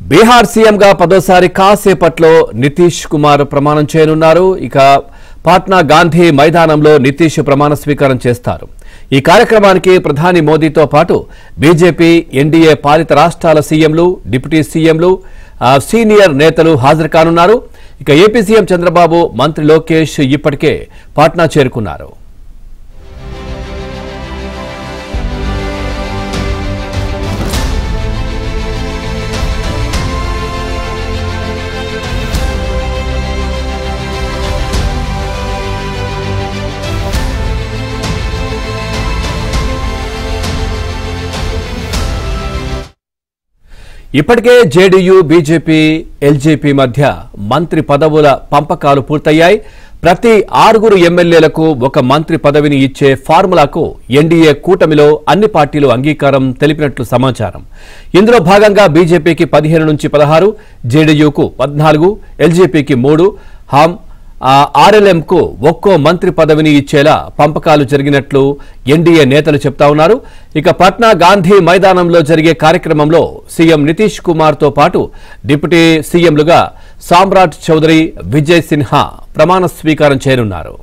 బీహార్ సీఎంగా పదోసారి కాసేపట్లో నితీష్ కుమార్ ప్రమాణం చేయనున్నారు. ఇక పాట్నా గాంధీ మైదానంలో నితీష్ ప్రమాణ స్వీకారం చేస్తారు. ఈ కార్యక్రమానికి ప్రధాని మోదీతో పాటు బీజేపీ, ఎన్డీఏ పాలిత రాష్ట్రాల సీఎంలు, డిప్యూటీ సీఎంలు, సీనియర్ నేతలు హాజరు కానున్నారు. ఇక ఏపీ సీఎం చంద్రబాబు, మంత్రి లోకేష్ ఇప్పటికే పాట్నా చేరుకున్నారు. ఇప్పటికే జేడీయూ, బీజేపీ, ఎల్జేపీ మధ్య మంత్రి పదవుల పంపకాలు పూర్తయ్యాయి. ప్రతి 6 ఎమ్మెల్యేలకు ఒక మంత్రి పదవిని ఇచ్చే ఫార్ములాకు ఎన్డీఏ కూటమిలో అన్ని పార్టీలు అంగీకారం తెలిపినట్లు సమాచారం. ఇందులో భాగంగా బీజేపీకి 15 నుంచి 16, జేడీయూకు 14, ఎల్జేపీకి 3, ఆర్ఎల్ఎంకు ఒక్కో మంత్రి పదవిని ఇచ్చేలా పంపకాలు జరిగినట్లు ఎన్డీఏ నేతలు చెప్తా ఉన్నారు. ఇక పాట్నా గాంధీ మైదానంలో జరిగే కార్యక్రమంలో సీఎం నితీష్ కుమార్ తో పాటు డిప్యూటీ సీఎంలుగా సామ్రాట్ చౌదరి, విజయ్ సిన్హా ప్రమాణ స్వీకారం చేయనున్నారు.